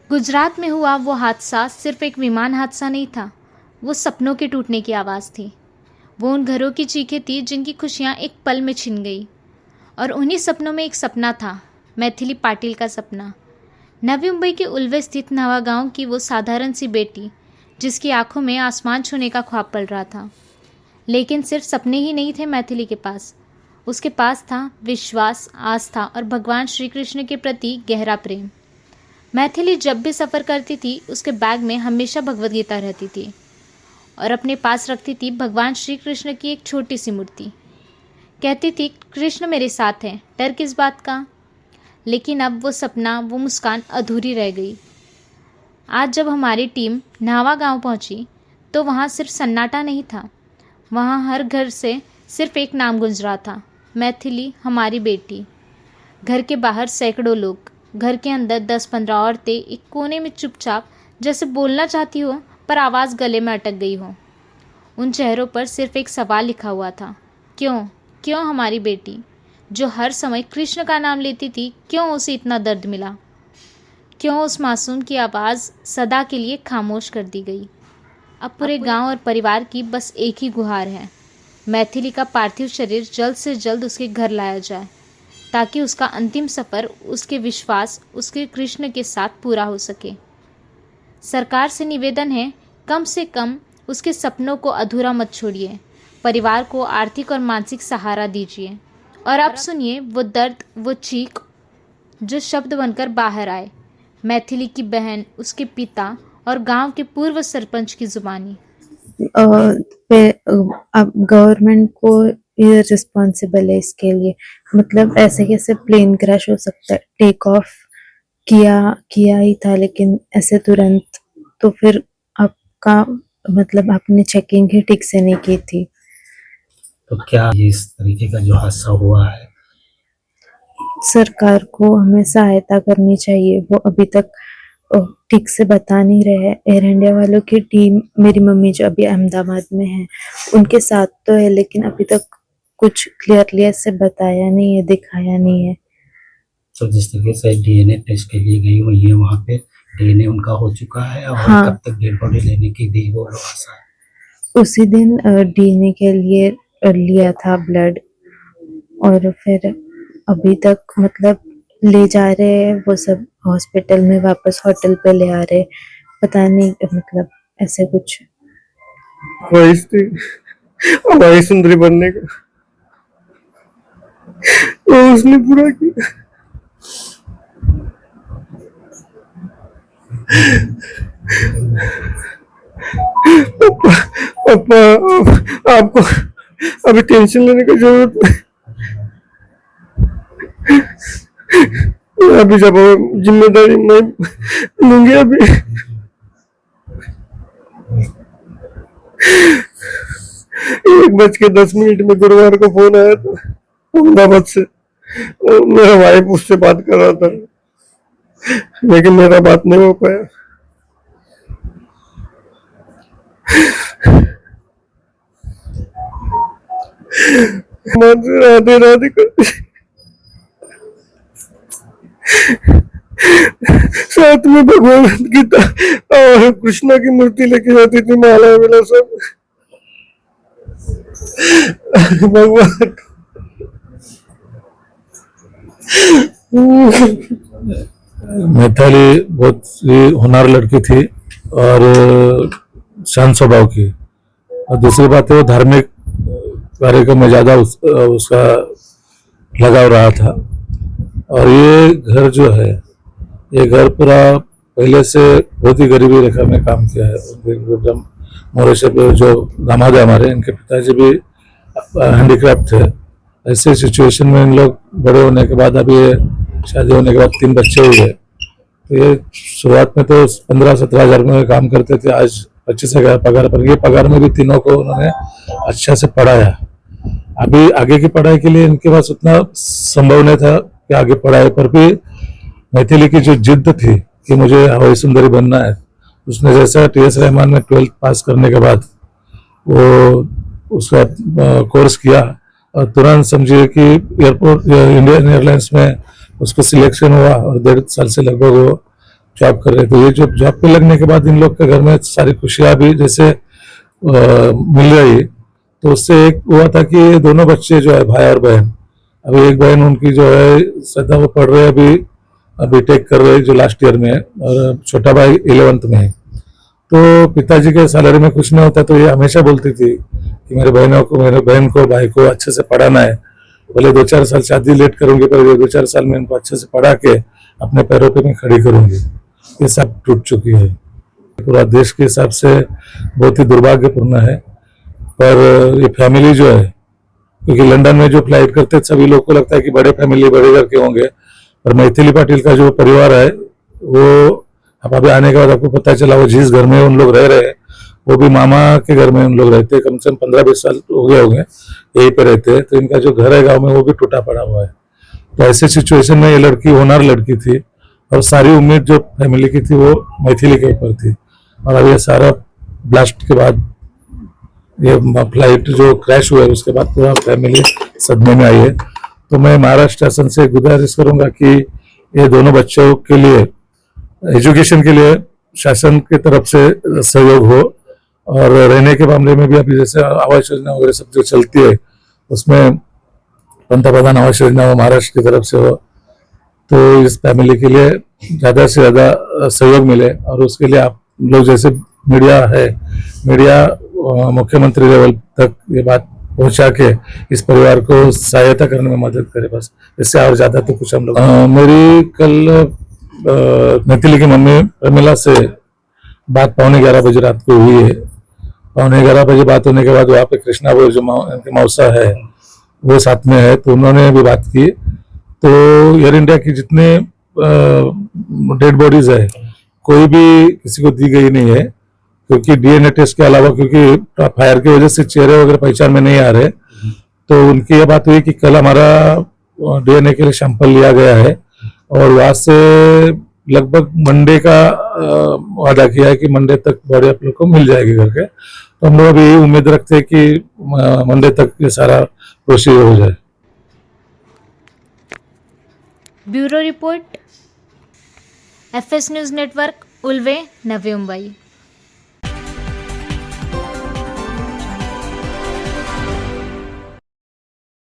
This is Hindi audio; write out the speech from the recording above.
गुजरात में हुआ वो हादसा सिर्फ एक विमान हादसा नहीं था, वो सपनों के टूटने की आवाज़ थी। वो उन घरों की चीखें थी जिनकी खुशियाँ एक पल में छिन गई। और उन्हीं सपनों में एक सपना था, मैथिली पाटिल का सपना। नवी मुंबई के उल्वे स्थित नवा गांव की वो साधारण सी बेटी, जिसकी आंखों में आसमान छूने का ख्वाब पल रहा था। लेकिन सिर्फ सपने ही नहीं थे मैथिली के पास। उसके पास था विश्वास, आस्था और भगवान श्री कृष्ण के प्रति गहरा प्रेम। मैथिली जब भी सफ़र करती थी, उसके बैग में हमेशा भगवद गीता रहती थी और अपने पास रखती थी भगवान श्री कृष्ण की एक छोटी सी मूर्ति। कहती थी, कृष्ण मेरे साथ हैं, डर किस बात का। लेकिन अब वो सपना, वो मुस्कान अधूरी रह गई। आज जब हमारी टीम नावा गांव पहुंची, तो वहां सिर्फ सन्नाटा नहीं था। वहां हर घर से सिर्फ एक नाम गूंज रहा था, मैथिली हमारी बेटी। घर के बाहर सैकड़ों लोग, घर के अंदर 10-15 औरतें एक कोने में चुपचाप, जैसे बोलना चाहती हो पर आवाज़ गले में अटक गई हो। उन चेहरों पर सिर्फ एक सवाल लिखा हुआ था, क्यों क्यों हमारी बेटी, जो हर समय कृष्ण का नाम लेती थी, क्यों उसे इतना दर्द मिला। क्यों उस मासूम की आवाज़ सदा के लिए खामोश कर दी गई। अब पूरे गांव और परिवार की बस एक ही गुहार है, मैथिली का पार्थिव शरीर जल्द से जल्द उसके घर लाया जाए, ताकि उसका अंतिम सफ़र उसके विश्वास, उसके कृष्ण के साथ पूरा हो सके। सरकार से निवेदन है, कम से कम उसके सपनों को अधूरा मत छोड़िए। परिवार को आर्थिक और मानसिक सहारा दीजिए। और अब सुनिए वो दर्द, वो चीख जो शब्द बनकर बाहर आए, मैथिली की बहन, उसके पिता और गांव के पूर्व सरपंच की जुबानी। अब गवर्नमेंट को ये रिस्पॉन्सिबल है इसके लिए। मतलब ऐसे कैसे प्लेन क्रैश हो सकता है। टेक ऑफ किया ही था, लेकिन ऐसे तुरंत। तो फिर आपका मतलब आपने चेकिंग ही ठीक से नहीं की थी। तो क्या ये इस तरीके का जो हादसा हुआ है, सरकार को हमें सहायता करनी चाहिए। वो अभी तक ठीक से बता नहीं रहे हैं। एयर इंडिया वालों की टीम, मेरी मम्मी जो अभी अहमदाबाद में है, उनके साथ तो है, लेकिन अभी तक कुछ क्लियरली ऐसे बताया नहीं है, दिखाया नहीं है। तो जिस तरीके से डीएनए टेस्ट के लिए गई हुई है, वहाँ पे डीएनए उनका हो चुका है और हाँ, कब तक डेड बॉडी लेने की दी वो लोग आशा है? उसी दिन डीएनए के लिए लिया था ब्लड, और फिर अभी तक मतलब ले जा रहे हैं वो सब हॉस्पिटल में, वापस होटल पे ले आ रहे। पता नहीं मतलब ऐसे कुछ ख्वाहिश थी हमारी सुंदरी बनने का, तो उसने पूरा किया। पापा, आपको अभी टेंशन लेने की जरूरत नहीं। अभी जब जिम्मेदारी मैं लूंगी। अभी 1:10 में गुरुवार को फोन आया था अहमदाबाद से। मेरा भाई उससे बात कर रहा था, लेकिन मेरा बात नहीं हो पाया। राधे राधे करते साथ में भगवद गीता और कृष्णा की मूर्ति लेके जाती थी, माला वाला सब। भगवान मैथिली बहुत ही होनहार लड़की थी और शांत स्वभाव की। और दूसरी बात है, वो धार्मिक कार्यक्रम में ज़्यादा उसका लगाव रहा था। और ये घर जो है, ये घर पूरा पहले से बहुत ही गरीबी रेखा में काम किया है। मोरेश्वर पे जो दामाद है हमारे, इनके पिताजी भी हैंडीक्राफ्ट थे। ऐसे सिचुएशन में इन लोग बड़े होने के बाद, अभी ये शादी होने के बाद 3 बच्चे हुए। तो ये शुरुआत में तो 15-17 हज़ार में काम करते थे, आज 25,000 पगार पर। ये पगार में भी तीनों को उन्होंने अच्छा से पढ़ाया। अभी आगे की पढ़ाई के लिए इनके पास उतना संभव नहीं था कि आगे पढ़ाई पर भी मैथिली की जो जिद थी कि मुझे हवाई सुंदरी बनना है, उसने जैसा TS रहमान में 12th पास करने के बाद वो उसका कोर्स किया और तुरंत समझिए कि एयरपोर्ट इंडियन एयरलाइंस में उसको सिलेक्शन हुआ और 1.5 साल से लगभग वो जॉब कर रहे थे। ये जॉब पे लगने के बाद इन लोग के घर में सारी खुशियां भी जैसे मिल रही, तो उससे एक हुआ था कि ये दोनों बच्चे जो है भाई और बहन, अभी एक बहन उनकी जो है सदा वो पढ़ रहे अभी बीटेक कर रहे जो लास्ट ईयर में है, और छोटा भाई 11th में है। तो पिताजी के सैलरी में कुछ नहीं होता, तो ये हमेशा बोलती थी कि मेरे बहन को भाई को अच्छे से पढ़ाना है, भले 2-4 साल शादी लेट करूंगी पर ये 2-4 साल में इनको अच्छे से पढ़ा के अपने पैरों पे मैं खड़ी करूंगी। ये सब टूट चुकी है। पूरा देश के हिसाब से बहुत ही दुर्भाग्यपूर्ण है। पर ये फैमिली जो है, क्योंकि लंदन में जो फ्लाइट करते हैं सभी लोग को लगता है कि बड़े फैमिली बड़े घर के होंगे, पर मैथिली पाटिल का जो परिवार है वो अब अभी आने के बाद आपको पता चला वो जिस घर में उन लोग रह रहे हैं वो भी मामा के घर में उन लोग रहते हैं। कम से कम 15-20 साल हो गए होंगे यहीं पे रहते हैं। तो इनका जो घर है गाँव में वो भी टूटा पड़ा हुआ है। तो ऐसे सिचुएशन में ये लड़की होनहार लड़की थी और सारी उम्मीद जो फैमिली की थी वो मैथिली के ऊपर थी। और अब ये सारा ब्लास्ट के बाद ये फ्लाइट जो क्रैश हुआ है उसके बाद पूरा फैमिली सदमे में आई है। तो मैं महाराष्ट्र शासन से गुजारिश करूंगा कि ये दोनों बच्चों के लिए एजुकेशन के लिए शासन की तरफ से सहयोग हो, और रहने के मामले में भी अभी जैसे आवास योजना वगैरह सब जो चलती है उसमें पंतप्रधान आवास योजना वो महाराष्ट्र की तरफ से हो, तो इस फैमिली के लिए ज़्यादा से ज़्यादा सहयोग मिले। और उसके लिए आप लोग जैसे मीडिया है, मीडिया मुख्यमंत्री लेवल तक ये बात पहुंचा के इस परिवार को सहायता करने में मदद करे, बस इससे और ज़्यादा तो कुछ हम लोग। मेरी कल मैथिली की मम्मी प्रमिला से बात 11:15 बजे रात को हुई है। 11:15 बजे बात होने के बाद वहाँ पे कृष्णा वो जो इनकी मौसा है वो साथ में है, तो उन्होंने भी बात की। तो एयर इंडिया की जितने डेड बॉडीज है कोई भी किसी को दी गई नहीं है, क्योंकि डीएनए टेस्ट के अलावा, क्योंकि फायर की वजह से चेहरे वगैरह पहचान में नहीं आ रहे, तो उनकी ये बात हुई कि कल हमारा डीएनए के लिए सैंपल लिया गया है और वहां से लगभग मंडे का वादा किया है कि मंडे तक बॉडी आप लोग को मिल जाएगी करके। तो हम लोग अभी यही उम्मीद रखते हैं कि मंडे तक ये सारा प्रोसीजर हो जाए। Bureau report, FS news network, Ulwe, Navi Mumbai.